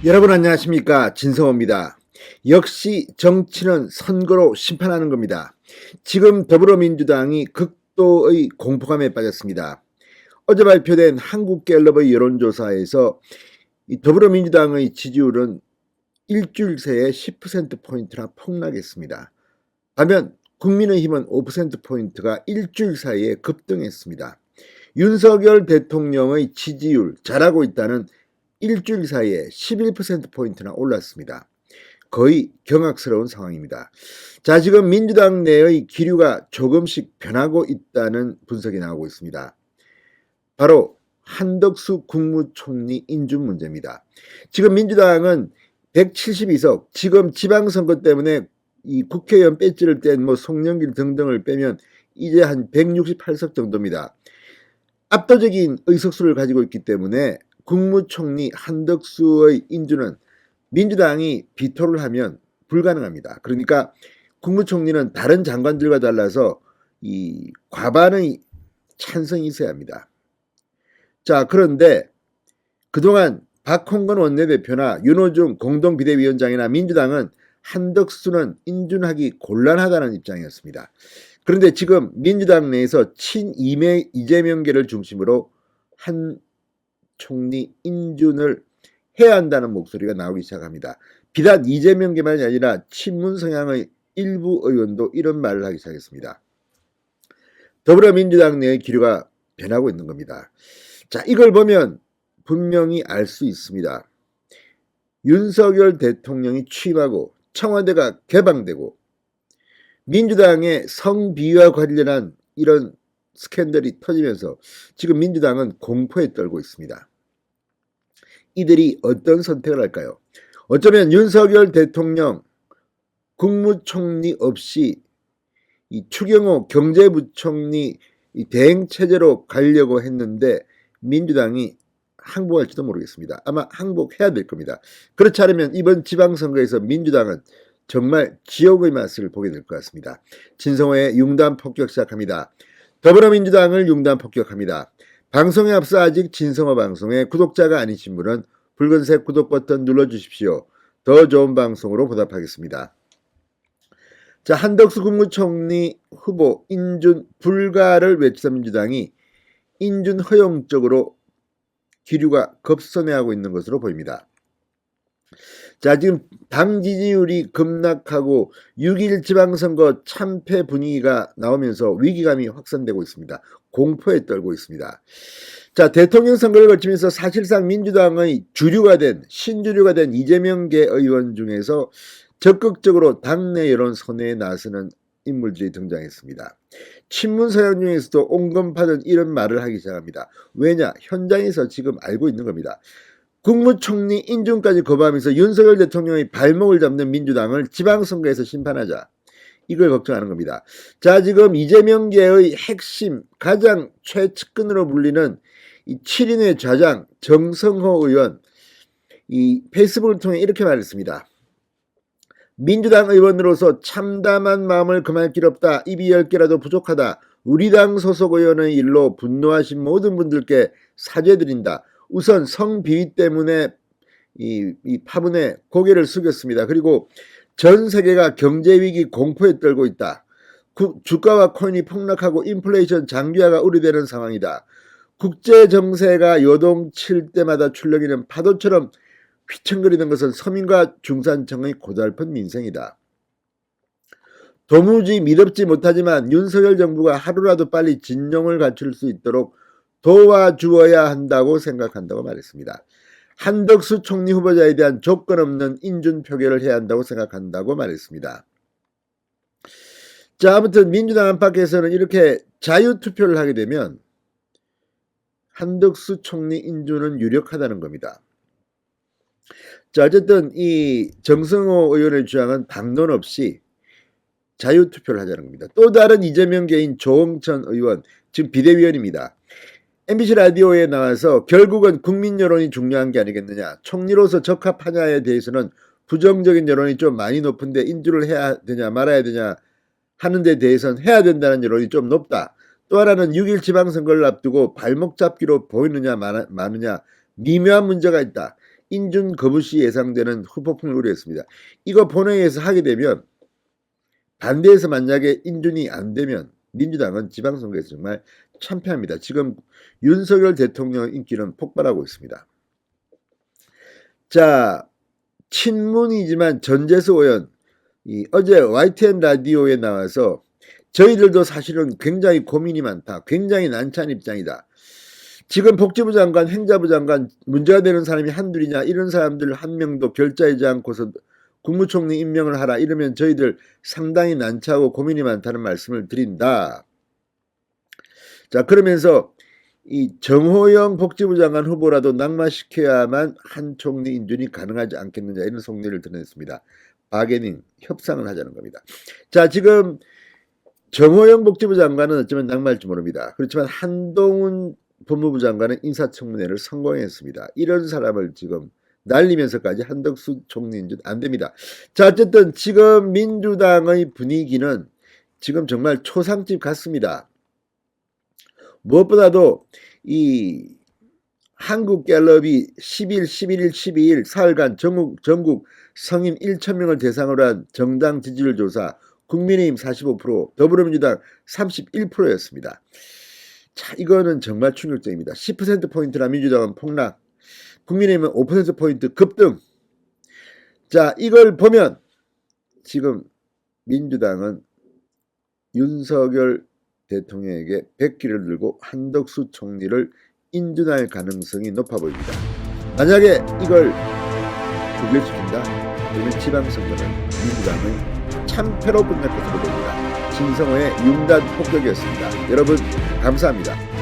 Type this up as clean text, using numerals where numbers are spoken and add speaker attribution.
Speaker 1: 여러분 안녕하십니까, 진성호입니다. 역시 정치는 선거로 심판하는 겁니다. 지금 더불어민주당이 극도의 공포감에 빠졌습니다. 어제 발표된 한국갤럽의 여론조사에서 이 더불어민주당의 지지율은 일주일 새에 10%포인트나 폭락했습니다. 반면 국민의힘은 5%포인트가 일주일 사이에 급등했습니다. 윤석열 대통령의 지지율 잘하고 있다는 일주일 사이에 11%포인트나 올랐습니다. 거의 경악스러운 상황입니다. 자, 지금 민주당 내의 기류가 조금씩 변하고 있다는 분석이 나오고 있습니다. 바로 한덕수 국무총리 인준 문제입니다. 지금 민주당은 172석, 지금 지방선거 때문에 이 국회의원 배지를 뗀 송영길 등등을 빼면 이제 한 168석 정도입니다. 압도적인 의석수를 가지고 있기 때문에 국무총리 한덕수의 인준은 민주당이 비토를 하면 불가능합니다. 그러니까 국무총리는 다른 장관들과 달라서 이 과반의 찬성이 있어야 합니다. 자, 그런데 그동안 박홍근 원내대표나 윤호중 공동비대위원장이나 민주당은 한덕수는 인준하기 곤란하다는 입장이었습니다. 그런데 지금 민주당 내에서 이재명계를 중심으로 한 총리 인준을 해야 한다는 목소리가 나오기 시작합니다. 비단 이재명계만이 아니라 친문 성향의 일부 의원도 이런 말을 하기 시작했습니다. 더불어민주당 내의 기류가 변하고 있는 겁니다. 자, 이걸 보면 분명히 알 수 있습니다. 윤석열 대통령이 취임하고 청와대가 개방되고 민주당의 성비위와 관련한 이런 스캔들이 터지면서 지금 민주당은 공포에 떨고 있습니다. 이들이 어떤 선택을 할까요? 어쩌면 윤석열 대통령 국무총리 없이 이 추경호 경제부총리 대행체제로 가려고 했는데 민주당이 항복할지도 모르겠습니다. 아마 항복해야 될 겁니다. 그렇지 않으면 이번 지방선거에서 민주당은 정말 지옥의 맛을 보게 될 것 같습니다. 진성호의 융단 폭격 시작합니다. 더불어민주당을 융단 폭격합니다. 방송에 앞서 아직 진성호 방송에 구독자가 아니신 분은 붉은색 구독 버튼 눌러주십시오. 더 좋은 방송으로 보답하겠습니다. 자, 한덕수 국무총리 후보 인준 불가를 외치던 민주당이 인준 허용 쪽으로 기류가 급선회하고 있는 것으로 보입니다. 자, 지금 당 지지율이 급락하고 6.1 지방선거 참패 분위기가 나오면서 위기감이 확산되고 있습니다. 공포에 떨고 있습니다. 자, 대통령 선거를 거치면서 사실상 민주당의 신주류가 된 이재명계 의원 중에서 적극적으로 당내 여론 선회에 나서는 인물들이 등장했습니다. 친문 서양 중에서도 온건파는 이런 말을 하기 시작합니다. 왜냐? 현장에서 지금 알고 있는 겁니다. 국무총리 인준까지 거부하면서 윤석열 대통령의 발목을 잡는 민주당을 지방선거에서 심판하자. 이걸 걱정하는 겁니다. 자, 지금 이재명계의 핵심, 가장 최측근으로 불리는 이 7인의 좌장 정성호 의원, 이 페이스북을 통해 이렇게 말했습니다. 민주당 의원으로서 참담한 마음을 금할 길 없다. 입이 10개라도 부족하다. 우리 당 소속 의원의 일로 분노하신 모든 분들께 사죄드린다. 우선 성비위 때문에 이 파문에 고개를 숙였습니다. 그리고 전 세계가 경제위기 공포에 떨고 있다. 주가와 코인이 폭락하고 인플레이션 장기화가 우려되는 상황이다. 국제정세가 요동칠 때마다 출렁이는 파도처럼 휘청거리는 것은 서민과 중산층의 고달픈 민생이다. 도무지 믿지 못하지만 윤석열 정부가 하루라도 빨리 진정을 갖출 수 있도록 도와주어야 한다고 생각한다고 말했습니다. 한덕수 총리 후보자에 대한 조건 없는 인준 표결을 해야 한다고 생각한다고 말했습니다. 자, 아무튼 민주당 안팎에서는 이렇게 자유투표를 하게 되면 한덕수 총리 인준은 유력하다는 겁니다. 자, 어쨌든 이 정성호 의원의 주장은 반론 없이 자유투표를 하자는 겁니다. 또 다른 이재명계인 조홍천 의원, 지금 비대위원입니다. MBC 라디오에 나와서 결국은 국민 여론이 중요한 게 아니겠느냐. 총리로서 적합하냐에 대해서는 부정적인 여론이 좀 많이 높은데 인준을 해야 되냐 말아야 되냐 하는 데 대해서는 해야 된다는 여론이 좀 높다. 또 하나는 6.1 지방선거를 앞두고 발목 잡기로 보이느냐 마느냐 미묘한 문제가 있다. 인준 거부 시 예상되는 후폭풍을 우려했습니다. 이거 본회의에서 하게 되면 반대해서 만약에 인준이 안 되면 민주당은 지방선거에서 정말 참패합니다. 지금 윤석열 대통령 인기는 폭발하고 있습니다. 자, 친문이지만 전재수 의원 어제 YTN 라디오에 나와서 저희들도 사실은 굉장히 고민이 많다. 굉장히 난처한 입장이다. 지금 복지부 장관, 행자부 장관 문제가 되는 사람이 한둘이냐, 이런 사람들 한 명도 결자하지 않고서 국무총리 임명을 하라, 이러면 저희들 상당히 난처하고 고민이 많다는 말씀을 드린다. 자, 그러면서 이 정호영 복지부 장관 후보라도 낙마시켜야만 한 총리 인준이 가능하지 않겠느냐, 이런 속내를 드러냈습니다. 바게닝, 협상을 하자는 겁니다. 자, 지금 정호영 복지부 장관은 어쩌면 낙마할지 모릅니다. 그렇지만 한동훈 법무부 장관은 인사청문회를 성공했습니다. 이런 사람을 지금 날리면서까지 한덕수 총리 인준 안 됩니다. 자, 어쨌든 지금 민주당의 분위기는 지금 정말 초상집 같습니다. 무엇보다도 이 한국갤럽이 10일, 11일, 12일 사흘간 전국 성인 1,000명을 대상으로 한 정당 지지율 조사, 국민의힘 45%, 더불어민주당 31%였습니다. 자, 이거는 정말 충격적입니다. 10%포인트나 민주당은 폭락, 국민의힘은 5%포인트 급등. 자, 이걸 보면 지금 민주당은 윤석열 대통령에게 백기를 들고 한덕수 총리를 인준할 가능성이 높아 보입니다. 만약에 이걸 부결시킨다, 그러면 지방선거는 민주당의 참패로 끝날 것으로 보입니다. 진성호의 융단 폭격이었습니다. 여러분 감사합니다.